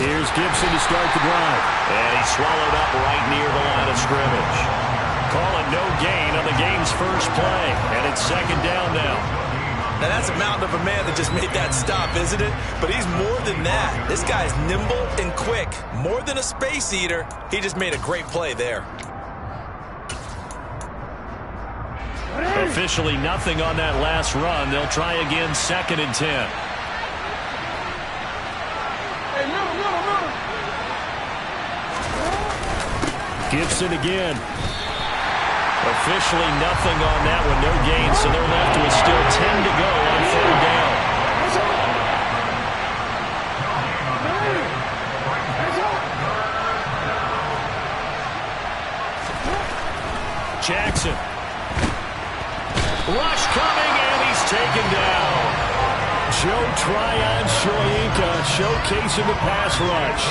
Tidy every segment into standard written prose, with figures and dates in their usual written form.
Here's Gibson to start the drive. And he's swallowed up right near the line of scrimmage. Calling no gain on the game's first play. And it's second down now. Now that's a mountain of a man that just made that stop, isn't it? But he's more than that. This guy's nimble and quick. More than a space eater. He just made a great play there. Officially nothing on that last run. They'll try again, second and 10. Gibson again. Officially nothing on that one. No gain, so they're left with still 10 to go on third down. Jackson. Rush coming, and he's taken down. Joe Tryon Shoyinka showcasing the pass rush.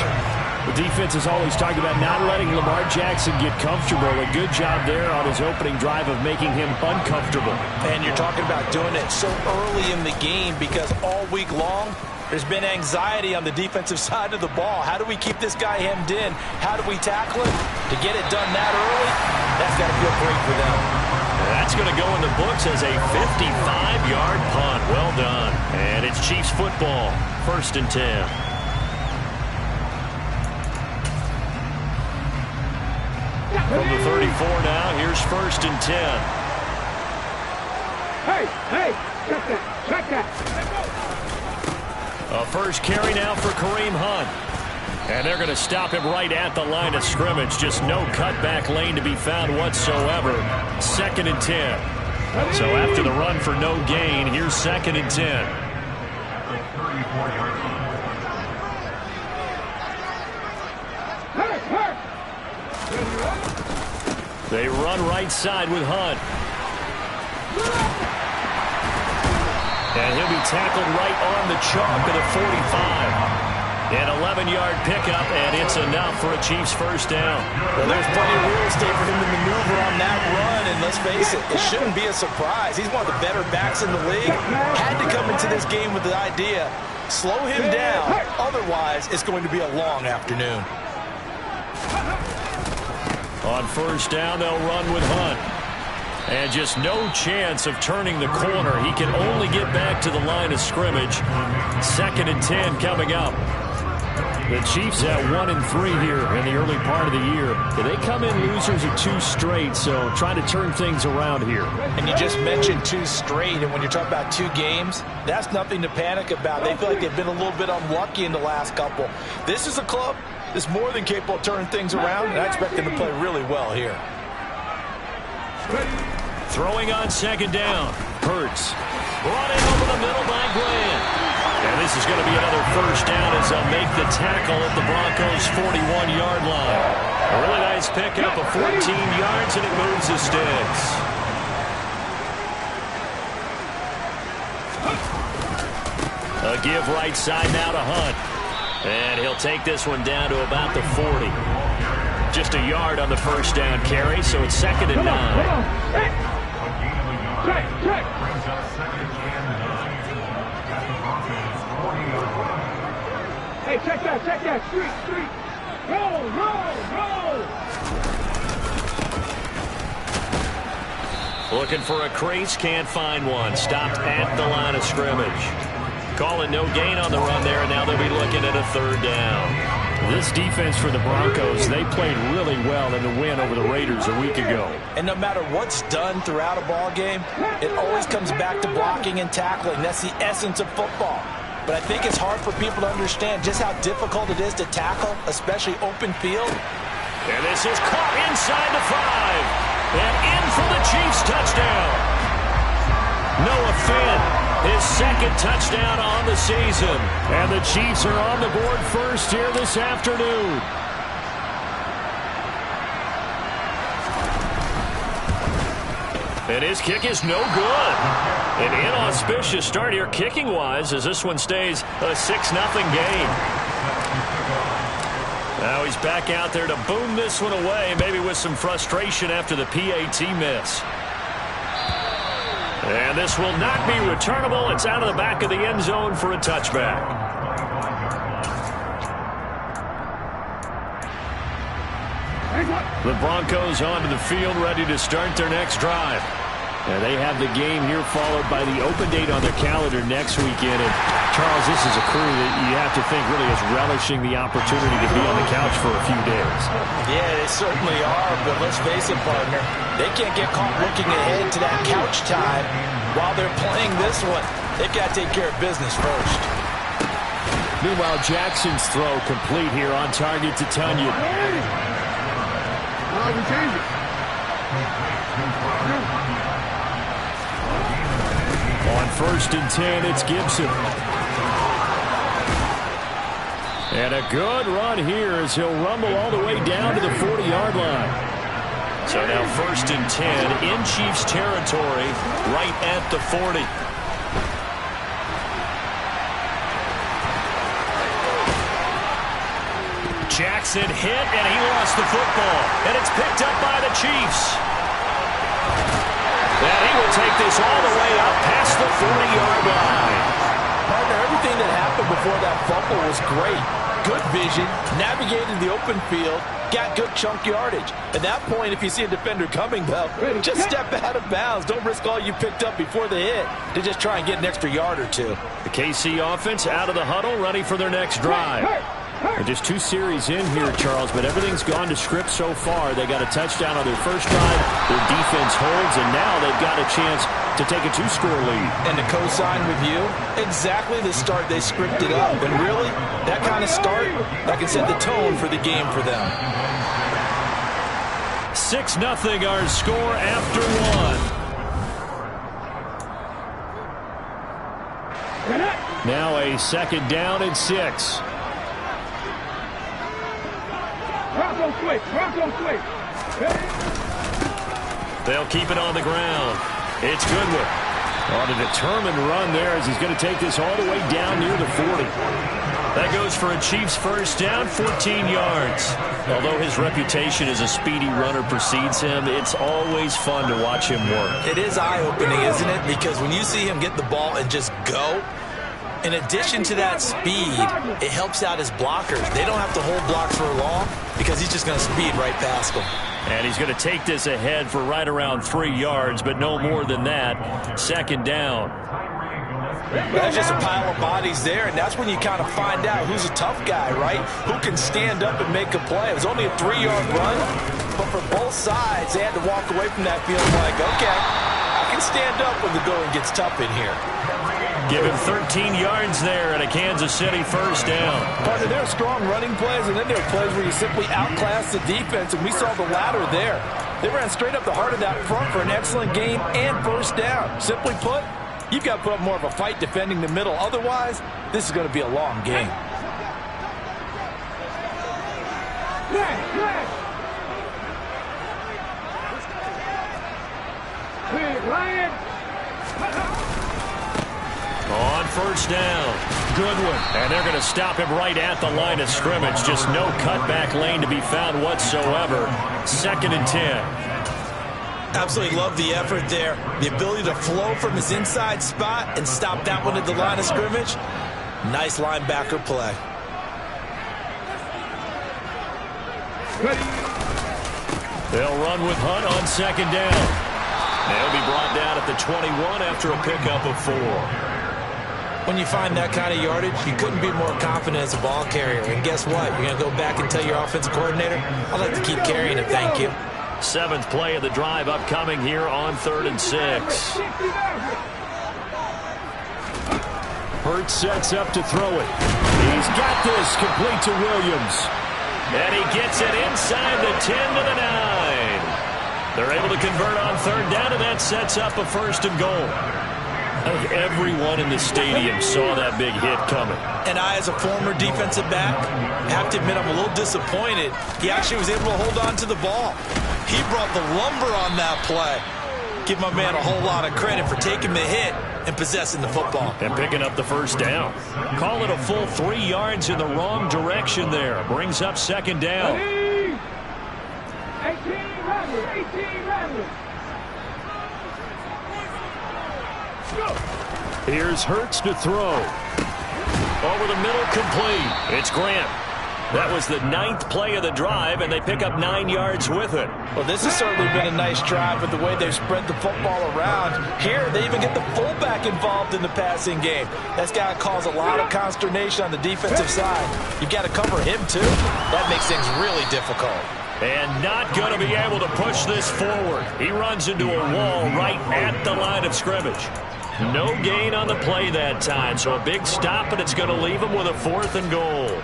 The defense is always talking about not letting Lamar Jackson get comfortable. A good job there on his opening drive of making him uncomfortable. And you're talking about doing it so early in the game because all week long, there's been anxiety on the defensive side of the ball. How do we keep this guy hemmed in? How do we tackle him? To get it done that early, that's got to feel great for them. That's going to go in the books as a 55-yard punt. Well done. And it's Chiefs football, first and 10. From the 34 now, here's first and 10. Hey, check that. A first carry now for Kareem Hunt. And they're going to stop him right at the line of scrimmage. Just no cutback lane to be found whatsoever. Second and 10. So after the run for no gain, here's second and 10. They run right side with Hunt. And he'll be tackled right on the chalk at the 45. An 11-yard pickup, and it's enough for a Chiefs first down. Well, there's plenty of real estate for him to maneuver on that run, and let's face it, it shouldn't be a surprise. He's one of the better backs in the league. Had to come into this game with the idea, slow him down, otherwise it's going to be a long afternoon. On first down, they'll run with Hunt. And just no chance of turning the corner. He can only get back to the line of scrimmage. Second and 10 coming up. The Chiefs at 1-3 here in the early part of the year. They come in losers of 2 straight, so trying to turn things around here. And you just mentioned 2 straight, and when you're talking about 2 games, that's nothing to panic about. They feel like they've been a little bit unlucky in the last couple. This is a club that's more than capable of turning things around, and I expect them to play really well here. Throwing on second down. Hurts. Brought in over the middle by Grant. And this is going to be another first down as they'll make the tackle at the Broncos' 41-yard line. A really nice pickup of 14 yards, and it moves the sticks. A give right side now to Hunt. And he'll take this one down to about the 40. Just a yard on the first down carry, so it's second and 9. Check. Hey, check that. Street. Roll. Looking for a crease, can't find one. Stopped at the line of scrimmage. Calling no gain on the run there, and now they'll be looking at a third down. This defense for the Broncos, they played really well in the win over the Raiders a week ago. And no matter what's done throughout a ball game, it always comes back to blocking and tackling. That's the essence of football. But I think it's hard for people to understand just how difficult it is to tackle, especially open field. And this is caught inside the 5. And in for the Chiefs touchdown. Noah Finn. His second touchdown on the season. And the Chiefs are on the board first here this afternoon. And his kick is no good. An inauspicious start here kicking-wise as this one stays a 6-0 game. Now he's back out there to boom this one away, maybe with some frustration after the PAT miss. And this will not be returnable. It's out of the back of the end zone for a touchback. The Broncos onto the field, ready to start their next drive. And they have the game here followed by the open date on their calendar next weekend. And Charles, this is a crew that you have to think really is relishing the opportunity to be on the couch for a few days. Yeah, they certainly are, but let's face it, partner. They can't get caught looking ahead to that couch time while they're playing this one. They've got to take care of business first. Meanwhile, Jackson's throw complete here on target to Tunyon. On 1st and 10, it's Gibson. And a good run here as he'll rumble all the way down to the 40-yard line. So now 1st and 10 in Chiefs territory, right at the 40. Jackson hit, and he lost the football. And it's picked up by the Chiefs. And he will take this all the way up past the 40-yard line. Partner, everything that happened before that fumble was great. Good vision, navigated the open field, got good chunk yardage. At that point, if you see a defender coming, though, just step out of bounds. Don't risk all you picked up before the hit to just try and get an extra yard or two. The KC offense out of the huddle, ready for their next drive. They're just 2 series in here, Charles, but everything's gone to script so far. They got a touchdown on their first drive. Their defense holds, and now they've got a chance to take a 2-score lead. And to co-sign with you, exactly the start they scripted up. And really, that kind of start, that can set the tone for the game for them. 6-0 our score after 1. Now a 2nd down and 6. Bronco switch. Bronco switch. They'll keep it on the ground. It's Goodwin on a determined run there as he's going to take this all the way down near the 40. That goes for a Chiefs first down, 14 yards. Although his reputation as a speedy runner precedes him, it's always fun to watch him work. It is eye-opening, isn't it? Because when you see him get the ball and just go, in addition to that speed, it helps out his blockers. They don't have to hold blocks for long because he's just going to speed right past them. And he's going to take this ahead for right around 3 yards, but no more than that. 2nd down. There's just a pile of bodies there, and that's when you kind of find out who's a tough guy, right? Who can stand up and make a play. It was only a 3-yard run, but for both sides, they had to walk away from that feeling like, okay, I can stand up when the going gets tough in here. Give him 13 yards there and a Kansas City first down. Partner, there are strong running plays, and then there are plays where you simply outclass the defense, and we saw the latter there. They ran straight up the heart of that front for an excellent gain and first down. Simply put, you've got to put up more of a fight defending the middle. Otherwise, this is going to be a long game. On first down, Goodwin. And they're going to stop him right at the line of scrimmage. Just no cutback lane to be found whatsoever. 2nd and 10. Absolutely love the effort there. The ability to flow from his inside spot and stop that one at the line of scrimmage. Nice linebacker play. They'll run with Hunt on 2nd down. They'll be brought down at the 21 after a pickup of 4. When you find that kind of yardage, you couldn't be more confident as a ball carrier. And guess what? You're going to go back and tell your offensive coordinator, I'd like to keep carrying it, thank you. 7th play of the drive upcoming here on 3rd and 6. Hurts sets up to throw it. He's got this complete to Williams. And he gets it inside the 10 to the 9. They're able to convert on 3rd down, and that sets up a 1st and goal. I think everyone in the stadium saw that big hit coming. And I, as a former defensive back, have to admit I'm a little disappointed. He actually was able to hold on to the ball. He brought the lumber on that play. Give my man a whole lot of credit for taking the hit and possessing the football. And picking up the first down. Call it a full 3 yards in the wrong direction there. Brings up 2nd down. 18 runners. Here's Hurts to throw. Over the middle, complete. It's Grant. That was the 9th play of the drive, and they pick up 9 yards with it. Well, this has certainly been a nice drive with the way they've spread the football around. Here, they even get the fullback involved in the passing game. That's got to cause a lot of consternation on the defensive side. You've got to cover him, too. That makes things really difficult. And not going to be able to push this forward. He runs into a wall right at the line of scrimmage. No gain on the play that time, so a big stop, and it's going to leave him with a 4th and goal.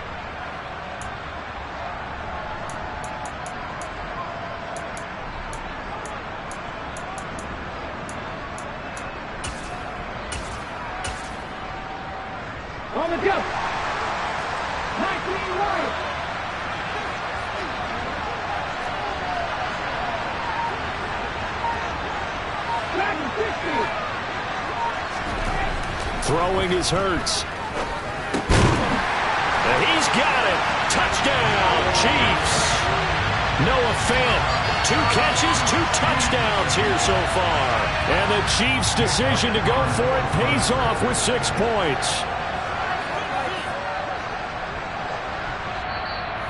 On the jump. 19 Lions. Throwing is Hurts. And he's got it. Touchdown, Chiefs. Noah Fant, 2 catches, 2 touchdowns here so far. And the Chiefs' decision to go for it pays off with 6 points.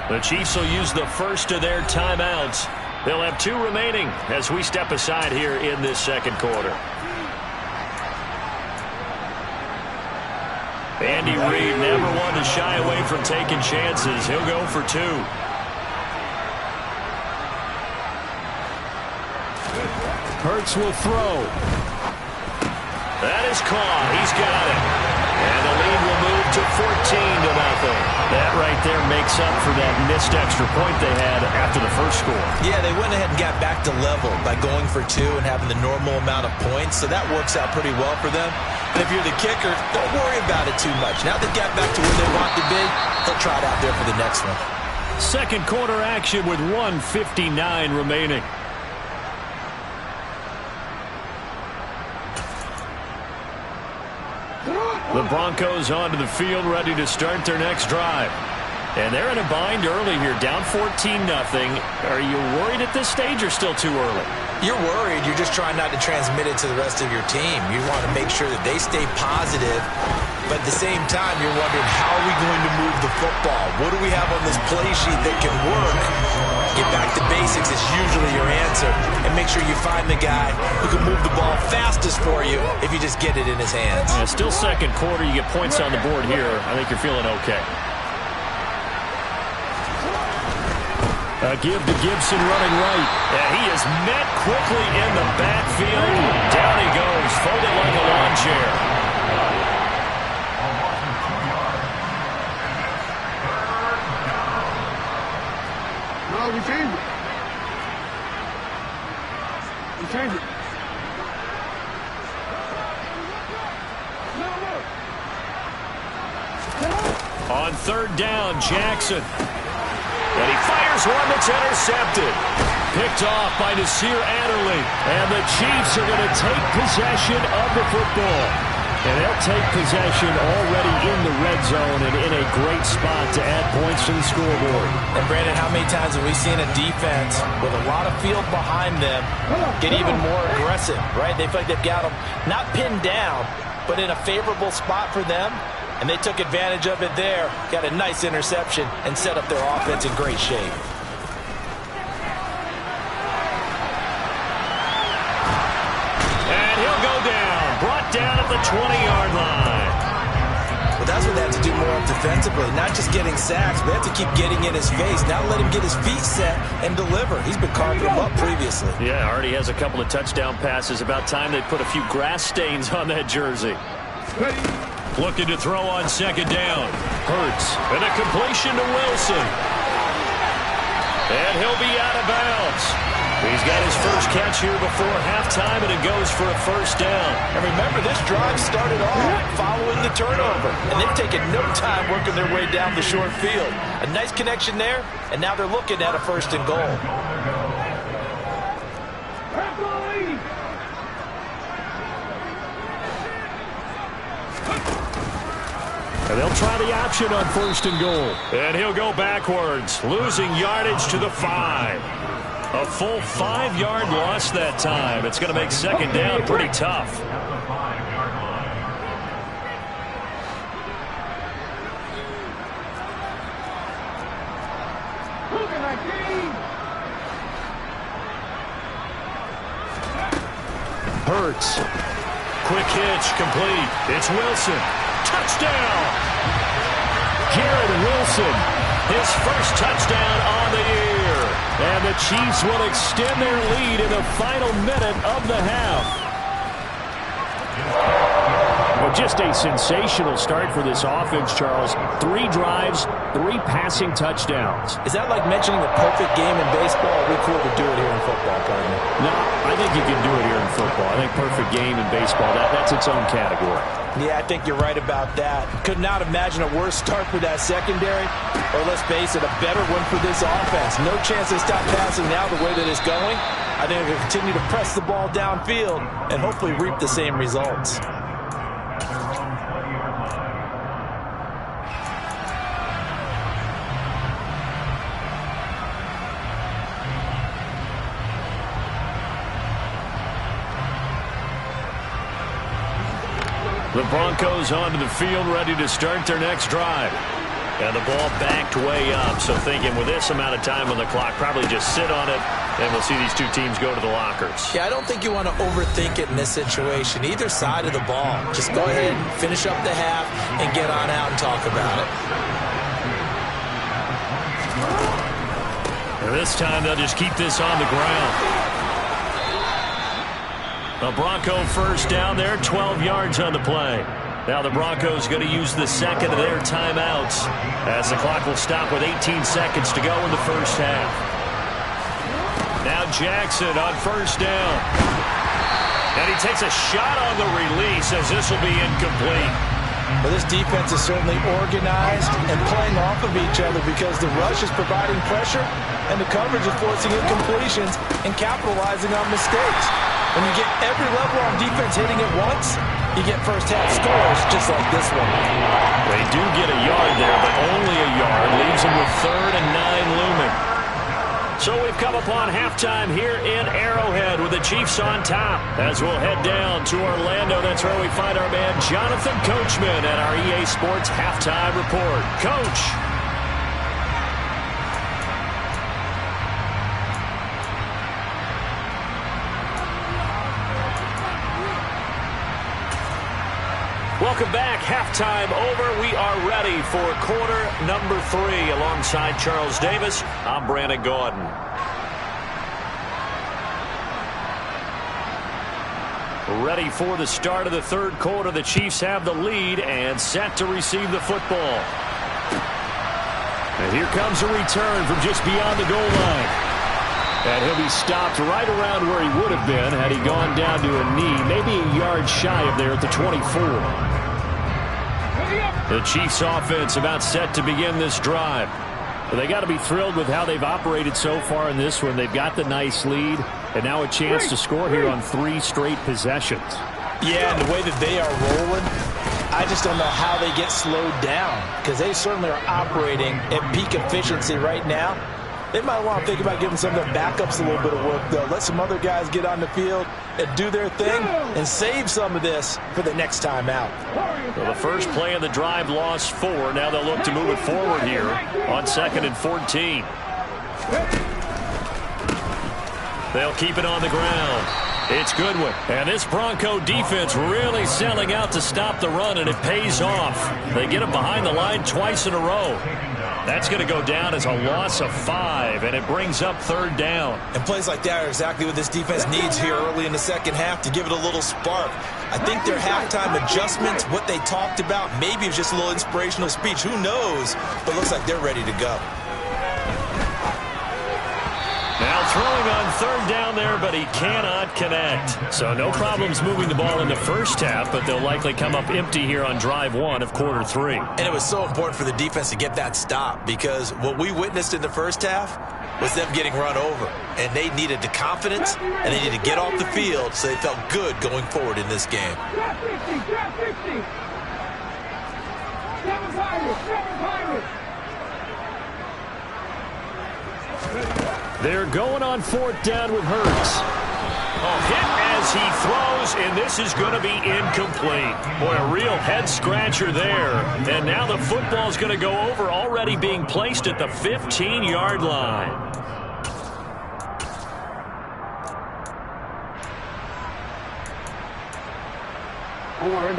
The Chiefs will use the first of their timeouts. They'll have 2 remaining as we step aside here in this second quarter. Andy Reid never one to shy away from taking chances. He'll go for 2. Hurts will throw. That is caught. He's got it. And the lead will move to 14-0. That right there makes up for that missed extra point they had after the first score. Yeah, they went ahead and got back to level by going for 2 and having the normal amount of points, so that works out pretty well for them. And if you're the kicker, don't worry about it too much. Now they've got back to where they want to be, they'll try it out there for the next one. Second quarter action with 1:59 remaining. The Broncos onto the field, ready to start their next drive. And they're in a bind early here, down 14-0. Are you worried at this stage or still too early? You're worried. You're just trying not to transmit it to the rest of your team. You want to make sure that they stay positive, but at the same time, you're wondering, how are we going to move the football? What do we have on this play sheet that can work? Get back to basics is usually your answer, and make sure you find the guy who can move the ball fastest for you if you just get it in his hands. Yeah, still second quarter. You get points on the board here. I think you're feeling okay. A give to Gibson running right. Yeah, he is met quickly in the backfield. Down he goes, folded like a lawn chair. No, we changed it. We changed it. On 3rd down, Jackson. And he fires one that's intercepted. Picked off by Nasir Adderley. And the Chiefs are going to take possession of the football. And they'll take possession already in the red zone and in a great spot to add points to the scoreboard. And Brandon, how many times have we seen a defense with a lot of field behind them get even more aggressive, right? They feel like they've got them not pinned down, but in a favorable spot for them. And they took advantage of it there, got a nice interception, and set up their offense in great shape. And he'll go down, brought down at the 20-yard line. Well, that's what they have to do more defensively, not just getting sacks, but they have to keep getting in his face. Now let him get his feet set and deliver. He's been carving them up previously. Yeah, already has a couple of touchdown passes. About time they put a few grass stains on that jersey. Looking to throw on 2nd down. Hurts. And a completion to Wilson. And he'll be out of bounds. He's got his first catch here before halftime, and it goes for a 1st down. And remember, this drive started off following the turnover. And they've taken no time working their way down the short field. A nice connection there, and now they're looking at a 1st and goal. And they'll try the option on 1st and goal. And he'll go backwards, losing yardage to the 5. A full 5-yard loss that time. It's going to make 2nd down pretty tough. Hurts. Quick hitch, complete. It's Wilson. Touchdown! Garrett Wilson. His first touchdown on the year. And the Chiefs will extend their lead in the final minute of the half. Well, just a sensational start for this offense, Charles. 3 drives, 3 passing touchdowns. Is that like mentioning a perfect game in baseball? Are we cool to do it here in football, partner? No, I think you can do it here in football. I think perfect game in baseball, that's its own category. Yeah, I think you're right about that. Could not imagine a worse start for that secondary, or let's face it, a better one for this offense. No chance to stop passing now the way that it's going. I think they'll continue to press the ball downfield and hopefully reap the same results. The Broncos onto the field, ready to start their next drive. And the ball backed way up, so thinking with this amount of time on the clock, probably just sit on it, and we'll see these two teams go to the lockers. Yeah, I don't think you want to overthink it in this situation. Either side of the ball. Just go ahead and finish up the half and get on out and talk about it. And this time they'll just keep this on the ground. A Bronco first down there, 12 yards on the play. Now the Broncos going to use the second of their timeouts as the clock will stop with 18 seconds to go in the first half. Now Jackson on first down. And he takes a shot on the release as this will be incomplete. Well, this defense is certainly organized and playing off of each other because the rush is providing pressure and the coverage is forcing incompletions and capitalizing on mistakes. When you get every level on defense hitting at once, you get first-half scores just like this one. They do get a yard there, but only a yard. Leaves them with 3rd and 9 looming. So we've come upon halftime here in Arrowhead with the Chiefs on top. As we'll head down to Orlando, that's where we find our man Jonathan Coachman at our EA Sports Halftime Report. Coach. Welcome back. Halftime over. We are ready for quarter number 3. Alongside Charles Davis, I'm Brandon Gordon. Ready for the start of the third quarter. The Chiefs have the lead and set to receive the football. And here comes a return from just beyond the goal line. And he'll be stopped right around where he would have been had he gone down to a knee, maybe a yard shy of there at the 24. The Chiefs offense about set to begin this drive. They got to be thrilled with how they've operated so far in this one. They've got the nice lead, and now a chance to score here on 3 straight possessions. Yeah, and the way that they are rolling, I just don't know how they get slowed down because they certainly are operating at peak efficiency right now. They might want to think about giving some of their backups a little bit of work, though. Let some other guys get on the field and do their thing and save some of this for the next time out. Well, the first play of the drive lost 4. Now they'll look to move it forward here on 2nd and 14. They'll keep it on the ground. It's Goodwin. And this Bronco defense really selling out to stop the run, and it pays off. They get it behind the line twice in a row. That's going to go down as a loss of 5, and it brings up 3rd down. And plays like that are exactly what this defense needs here early in the second half to give it a little spark. I think their halftime adjustments, what they talked about, maybe it was just a little inspirational speech. Who knows? But it looks like they're ready to go. Now throwing on 3rd down there, but he cannot connect. So no problems moving the ball in the first half, but they'll likely come up empty here on drive 1 of quarter 3. And it was so important for the defense to get that stop because what we witnessed in the first half was them getting run over. And they needed the confidence, and they needed to get off the field so they felt good going forward in this game. They're going on 4th down with Hurts. Oh, hit as he throws, and this is going to be incomplete. Boy, a real head-scratcher there. And now the football's going to go over, already being placed at the 15-yard line.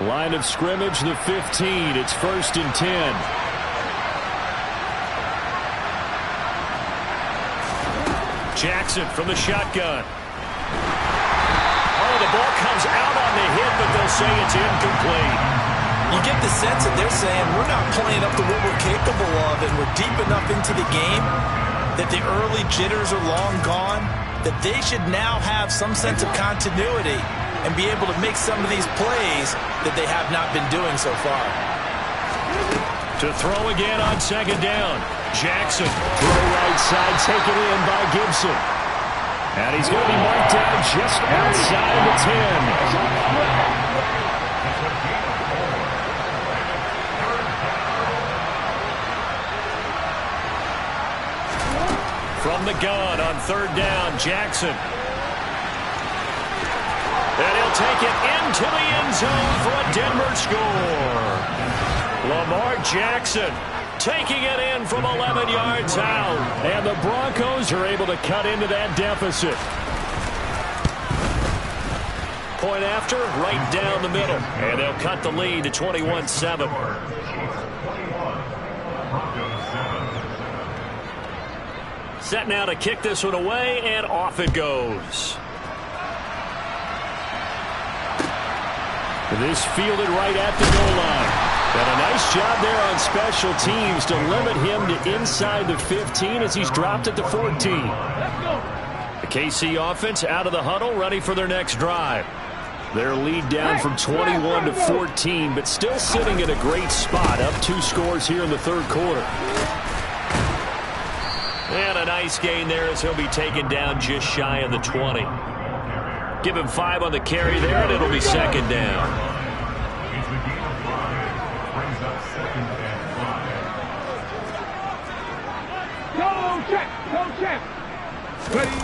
Line of scrimmage, the 15. It's 1st and 10. Jackson from the shotgun. Oh, the ball comes out on the hit, but they'll say it's incomplete. You get the sense that they're saying we're not playing up to what we're capable of, and we're deep enough into the game that the early jitters are long gone, that they should now have some sense of continuity and be able to make some of these plays that they have not been doing so far. To throw again on 2nd down. Jackson. Throw right side, taken in by Gibson. And he's going to be marked down just outside the 10. From the gun on 3rd down, Jackson. And he'll take it into the end zone for a Denver score. Lamar Jackson taking it in from 11 yards out. And the Broncos are able to cut into that deficit. Point after, right down the middle. And they'll cut the lead to 21-7. Set now to kick this one away, and off it goes. This fielded right at the goal line. And a nice job there on special teams to limit him to inside the 15 as he's dropped at the 14. The KC offense out of the huddle, ready for their next drive. Their lead down from 21 to 14, but still sitting in a great spot, up 2 scores here in the 3rd quarter. And a nice gain there as he'll be taken down just shy of the 20. Give him 5 on the carry there, and it'll be 2nd down. Go check! Go check! Ready?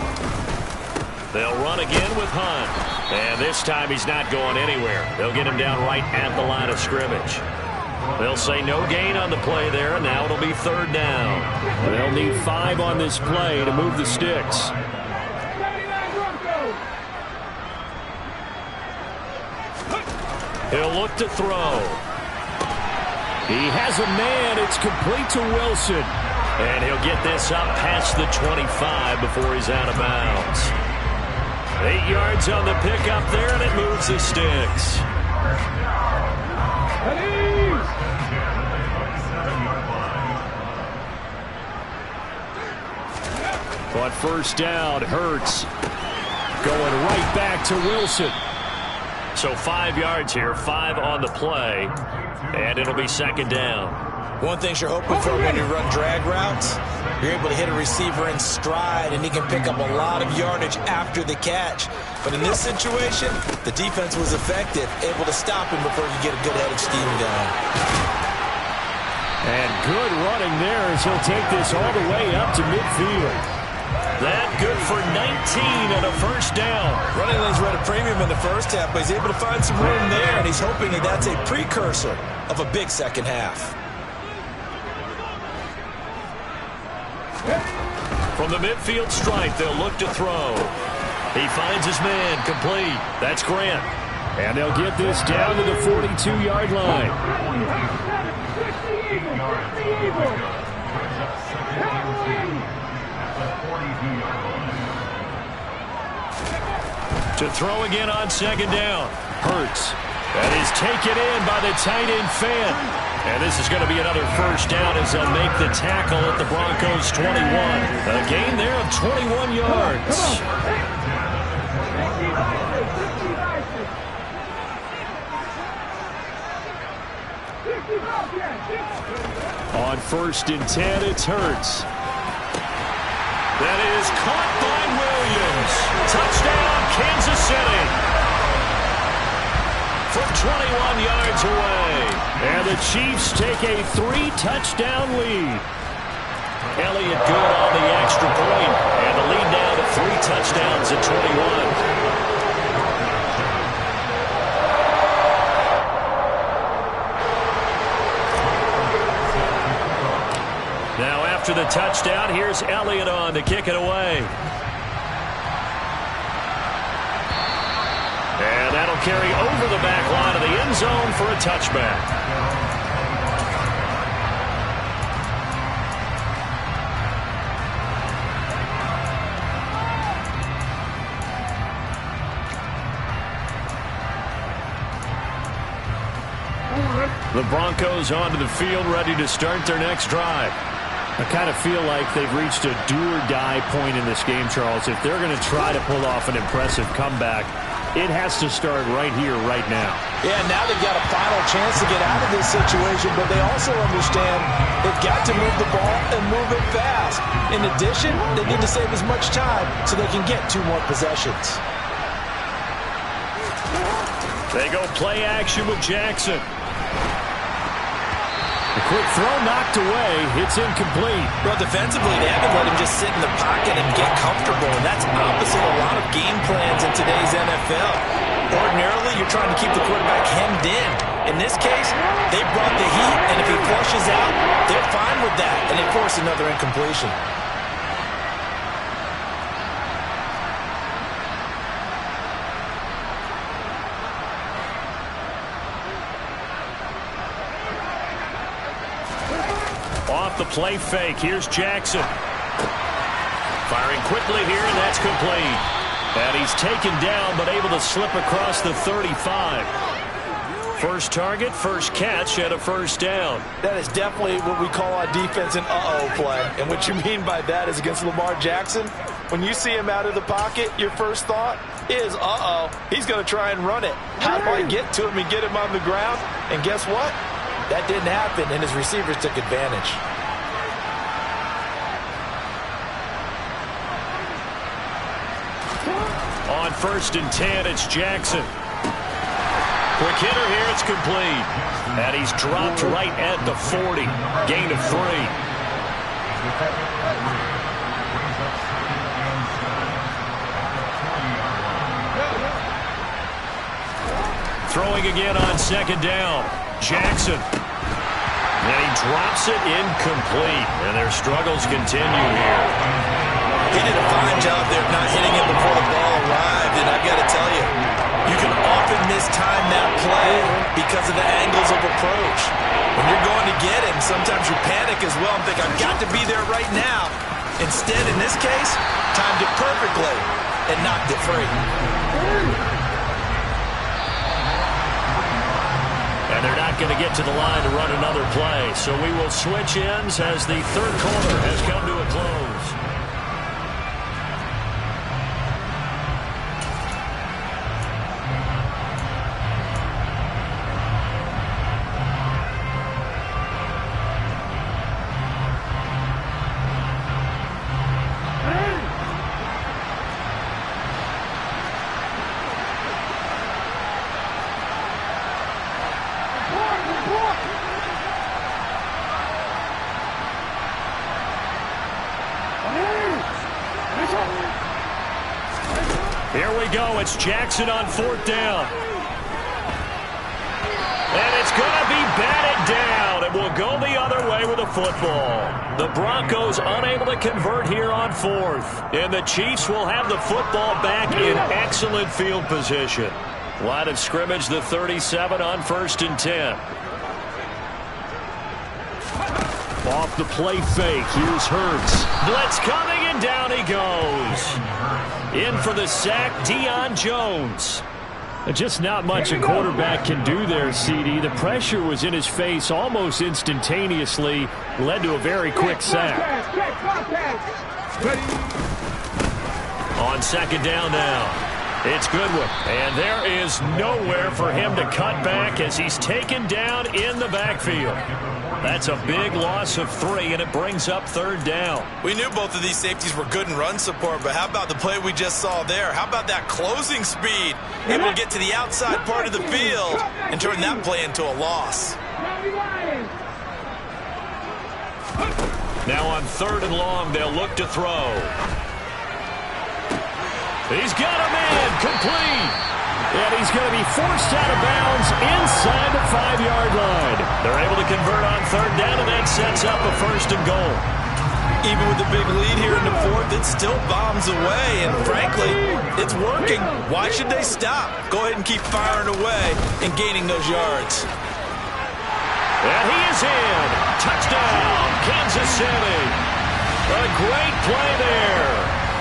They'll run again with Hunt. And this time he's not going anywhere. They'll get him down right at the line of scrimmage. They'll say no gain on the play there, and now it'll be 3rd down. They'll need 5 on this play to move the sticks. He'll look to throw. He has a man. It's complete to Wilson. And he'll get this up past the 25 before he's out of bounds. 8 yards on the pickup there, and it moves the sticks. But 1st down, Hurts going right back to Wilson. So 5 yards here, 5 on the play, and it'll be 2nd down. One thing you're hoping for when you run drag routes, you're able to hit a receiver in stride, and he can pick up a lot of yardage after the catch. But in this situation, the defense was effective, able to stop him before you get a good head of steam going. And good running there as he'll take this all the way up to midfield. That good for 19 and a 1st down. Running lanes were at a premium in the 1st half, but he's able to find some room there, and he's hoping that that's a precursor of a big 2nd half. From the midfield stripe, they'll look to throw. He finds his man, complete. That's Grant. And they'll get this down to the 42-yard line. To throw again on 2nd down. Hurts. That is taken in by the tight end Fan. And this is going to be another 1st down as they'll make the tackle at the Broncos 21. A gain there of 21 yards. On 1st and 10, it's Hurts. That is caught by Williams. Touchdown, Kansas City. From 21 yards away. And the Chiefs take a 3-touchdown lead. Elliott good on the extra point. And the lead now to 3 touchdowns at 21. touchdown. Here's Elliott on to kick it away. And that'll carry over the back line of the end zone for a touchback. The Broncos onto the field, ready to start their next drive. I kind of feel like they've reached a do-or-die point in this game, Charles. If they're going to try to pull off an impressive comeback, it has to start right here, right now. Yeah, now they've got a final chance to get out of this situation, but they also understand they've got to move the ball and move it fast. In addition, they need to save as much time so they can get 2 more possessions. They go play action with Jackson. A quick throw knocked away. It's incomplete. Well, defensively, they haven't let him just sit in the pocket and get comfortable, and that's opposite a lot of game plans in today's NFL. Ordinarily, you're trying to keep the quarterback hemmed in. In this case, they brought the heat, and if he flushes out, they're fine with that, and they force another incompletion. Off the play fake. Here's Jackson. Firing quickly here, and that's complete. And he's taken down, but able to slip across the 35. First target, first catch, and a first down. That is definitely what we call on defense an uh-oh play. And what you mean by that is against Lamar Jackson, when you see him out of the pocket, your first thought is, uh-oh, he's going to try and run it. How do I get to him and get him on the ground? And guess what? That didn't happen, and his receivers took advantage. On 1st and 10, it's Jackson. Quick hitter here, it's complete. And he's dropped right at the 40. Gain of 3. Throwing again on 2nd down. Jackson. And he drops it incomplete. And their struggles continue here. He did a fine job there of not hitting him before the ball arrived. And I've got to tell you, you can often mistime that play because of the angles of approach. When you're going to get him, sometimes you panic as well and think, I've got to be there right now. Instead, in this case, timed it perfectly and knocked it free. And they're not going to get to the line to run another play. So we will switch ends as the 3rd quarter has come to a close. Here we go. It's Jackson on 4th down. And it's going to be batted down. It will go the other way with the football. The Broncos unable to convert here on 4th. And the Chiefs will have the football back in excellent field position. Line of scrimmage, the 37 on 1st and 10. Off the play fake. Here's Hurts. Blitz coming, and down he goes. In for the sack, Deion Jones. Just not much a quarterback can do there, CD. The pressure was in his face almost instantaneously. Led to a very quick sack. On 2nd down now. It's Goodwin. And there is nowhere for him to cut back as he's taken down in the backfield. That's a big loss of 3, and it brings up 3rd down. We knew both of these safeties were good in run support, but how about the play we just saw there? How about that closing speed? Able to get to the outside part of the field and turn that play into a loss. Now on 3rd and long, they'll look to throw. He's got a man, complete. And he's going to be forced out of bounds inside the 5-yard line. They're able to convert on 3rd down, and that sets up a 1st and goal. Even with the big lead here in the fourth, it still bombs away, and frankly, it's working. Why should they stop? Go ahead and keep firing away and gaining those yards. And he is in. Touchdown, Kansas City. A great play there.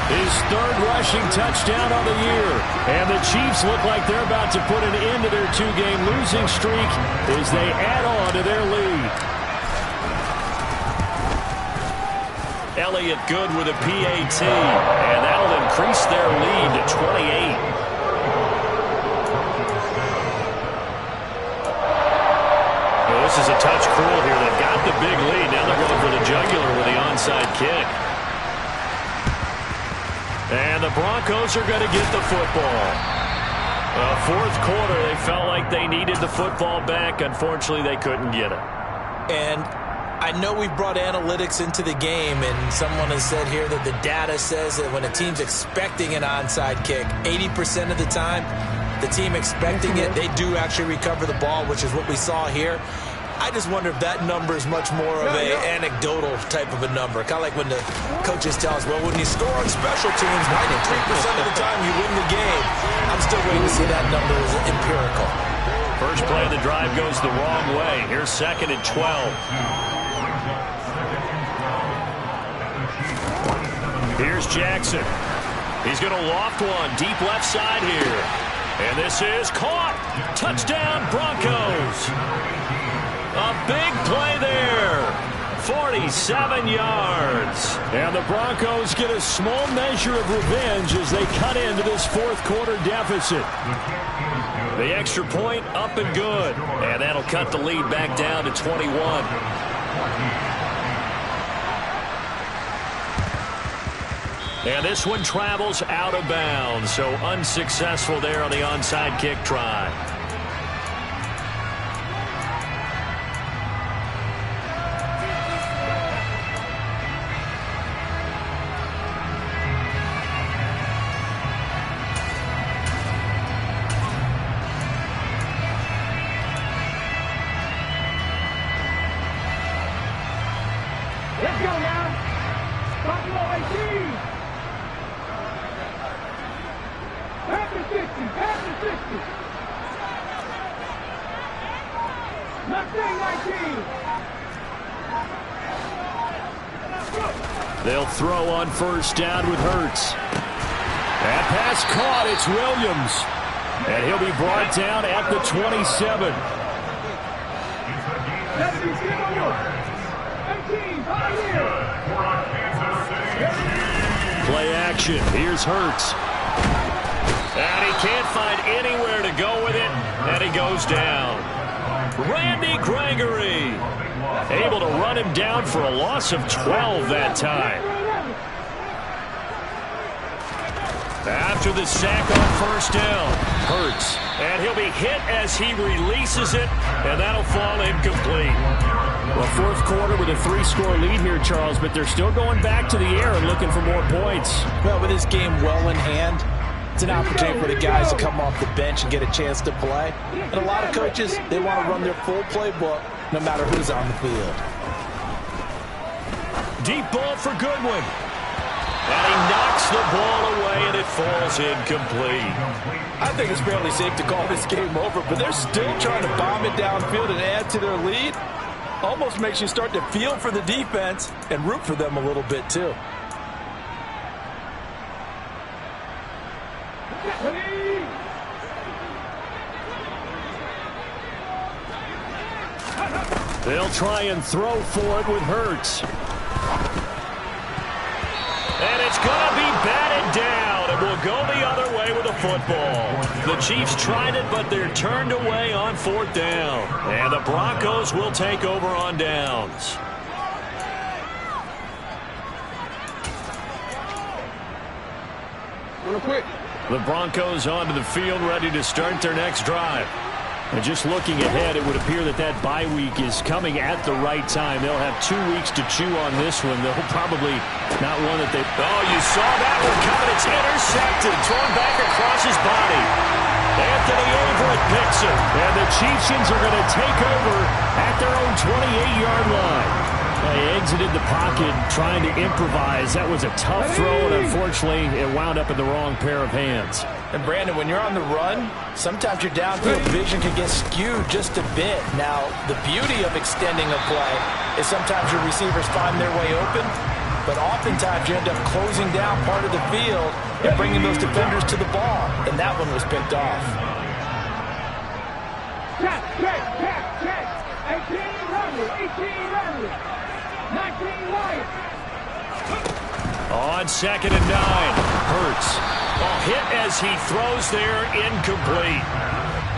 His third rushing touchdown on the year. And the Chiefs look like they're about to put an end to their two-game losing streak as they add on to their lead. Elliott good with a PAT, and that'll increase their lead to 28. Well, this is a touch cruel here. They've got the big lead. Now they're going for the jugular with the onside kick. And the Broncos are going to get the football. Fourth quarter, they felt like they needed the football back. Unfortunately, they couldn't get it. And I know we brought analytics into the game, and someone has said here that the data says that when a team's expecting an onside kick, 80% of the time, the team expecting it, they do actually recover the ball, which is what we saw here. I just wonder if that number is much more of an anecdotal type of a number. Kind of like when the coaches tell us, well, when you score on special teams, 93% of the time you win the game. I'm still waiting to see that number as empirical. First play of the drive goes the wrong way. Here's 2nd and 12. Here's Jackson. He's going to loft one deep left side here. And this is caught. Touchdown, Broncos. A big play there. 47 yards. And the Broncos get a small measure of revenge as they cut into this fourth quarter deficit. The extra point up and good. And that'll cut the lead back down to 21. And this one travels out of bounds, so unsuccessful there on the onside kick try. Let's go now. Buffalo 18. Pass the 60. Pass the 60. Mustang 19. They'll throw on first down with Hurts. That pass caught. It's Williams. And he'll be brought down at the 27. Play action. Here's Hurts. And he can't find anywhere to go with it, and he goes down. Randy Gregory able to run him down for a loss of 12 that time. After the sack on first down, Hurts. And he'll be hit as he releases it, and that'll fall incomplete. Well, fourth quarter with a 3-score lead here, Charles, but they're still going back to the air and looking for more points. Well, with this game well in hand, it's an opportunity for the guys to come off the bench and get a chance to play. And a lot of coaches, they want to run their full playbook no matter who's on the field. Deep ball for Goodwin. And he knocks the ball away, and it falls incomplete. I think it's fairly safe to call this game over, but they're still trying to bomb it downfield and add to their lead. Almost makes you start to feel for the defense and root for them a little bit, too. They'll try and throw for it with Hurts. And it's going to be batted down. It will go the other way with the football. The Chiefs tried it, but they're turned away on fourth down. And the Broncos will take over on downs. Real quick. The Broncos onto the field, ready to start their next drive. And just looking ahead, it would appear that that bye week is coming at the right time. They'll have 2 weeks to chew on this one. They'll probably not one that they... Oh, you saw that one coming. It's intercepted. Thrown back across his body. Anthony Everett picks it. And the Chiefsians are going to take over at their own 28-yard line. He exited the pocket trying to improvise. That was a tough throw, and unfortunately, it wound up in the wrong pair of hands. And Brandon, when you're on the run, sometimes your downfield vision can get skewed just a bit. Now, the beauty of extending a play is sometimes your receivers find their way open, but oftentimes you end up closing down part of the field and bringing those defenders to the ball, and that one was picked off. Check. 18 Rebels. 19 Lions. On 2nd and 9, Hurts. Hit as he throws there, incomplete.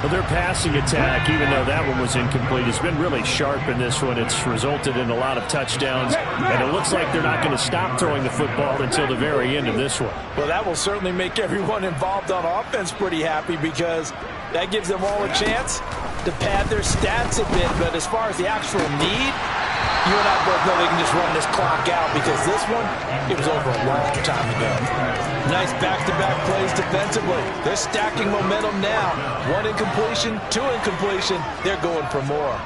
Well, their passing attack, even though that one was incomplete, has been really sharp in this one. It's resulted in a lot of touchdowns, and it looks like they're not going to stop throwing the football until the very end of this one. Well, that will certainly make everyone involved on offense pretty happy because that gives them all a chance to pad their stats a bit. But as far as the actual need, you and I both know they can just run this clock out because this one, it was over a long time ago. Nice back-to-back plays defensively. They're stacking momentum now. 1 incompletion, 2 incompletion. They're going for more.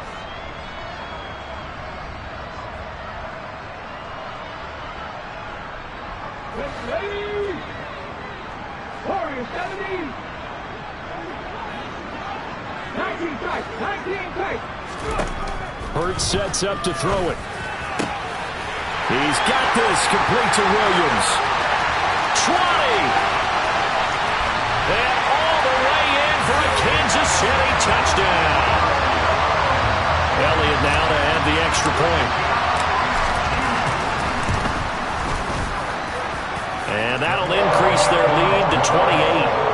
Warriors 70. 19 tight. Hurts sets up to throw it. He's got this, complete to Williams. 20! And all the way in for a Kansas City touchdown. Elliott now to add the extra point. And that'll increase their lead to 28.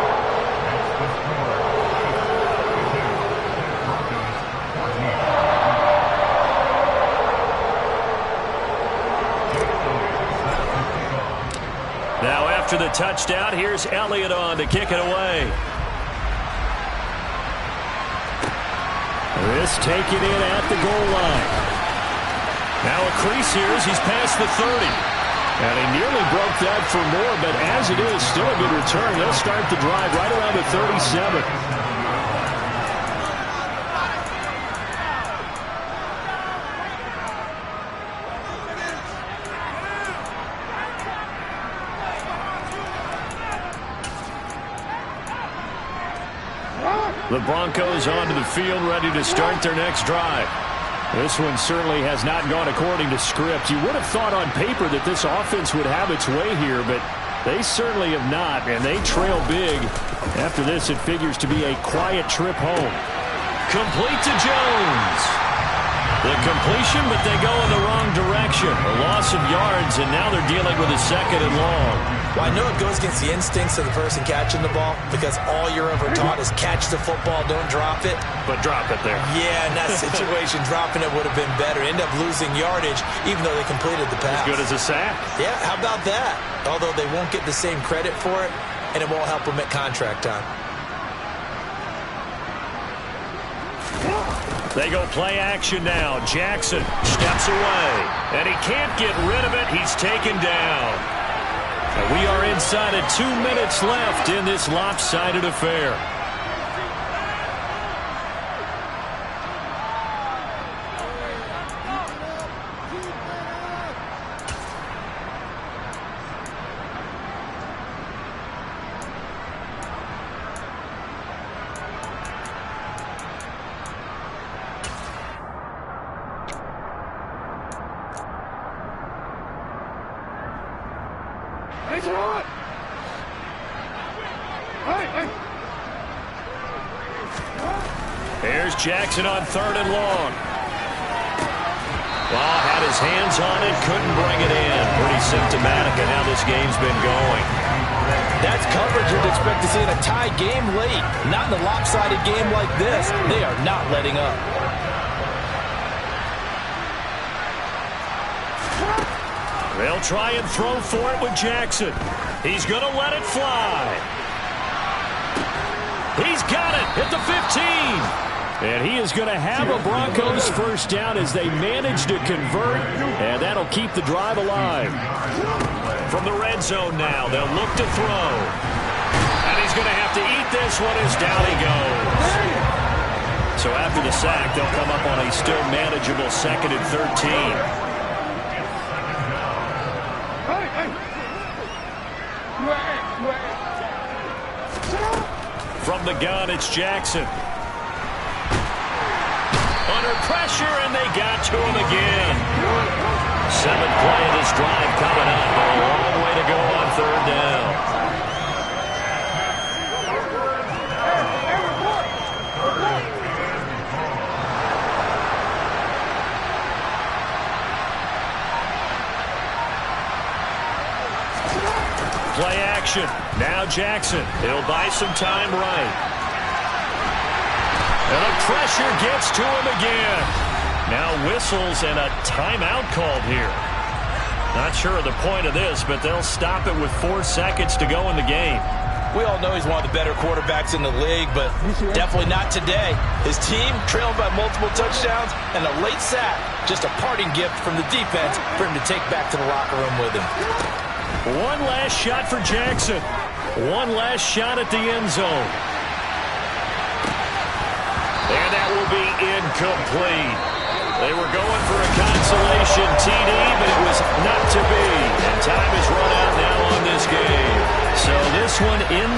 Now after the touchdown, here's Elliott on to kick it away. This taken in at the goal line. Now a crease here as he's past the 30. And he nearly broke that for more, but as it is, still a good return. They'll start the drive right around the 37. The Broncos onto the field, ready to start their next drive. This one certainly has not gone according to script. You would have thought on paper that this offense would have its way here, but they certainly have not, and they trail big. After this, it figures to be a quiet trip home. Complete to Jones. The completion, but they go in the wrong direction. A loss of yards, and now they're dealing with a 2nd and long. Well, I know it goes against the instincts of the person catching the ball because all you're ever taught is catch the football, don't drop it. But drop it there. Yeah, in that situation, dropping it would have been better. End up losing yardage, even though they completed the pass. As good as a sack. Yeah, how about that? Although they won't get the same credit for it, and it won't help them at contract time. They go play action now. Jackson steps away, and he can't get rid of it. He's taken down. And we are inside of 2 minutes left in this lopsided affair. Here's Jackson on 3rd and long. Well, had his hands on it, couldn't bring it in. Pretty symptomatic of how this game's been going. That's coverage you'd expect to see in a tie game late. Not in a lopsided game like this. They are not letting up. They'll try and throw for it with Jackson. He's going to let it fly. He's got it at the 15. And he is going to have a Broncos first down as they manage to convert, and that'll keep the drive alive. From the red zone now, they'll look to throw. And he's going to have to eat this one as down he goes. So after the sack, they'll come up on a still manageable 2nd and 13. From the gun, it's Jackson. Under pressure, and they got to him again. 7th play of this drive coming up. A long way to go on 3rd down. Play action. Now Jackson. He'll buy some time right. And the pressure gets to him again. Now whistles and a timeout called here. Not sure of the point of this, but they'll stop it with 4 seconds to go in the game. We all know he's one of the better quarterbacks in the league, but definitely not today. His team trailed by multiple touchdowns and a late sack. Just a parting gift from the defense for him to take back to the locker room with him. One last shot for Jackson. One last shot at the end zone. And that will be incomplete. They were going for a consolation TD, but it was not to be. And time is run out now on this game. So this one in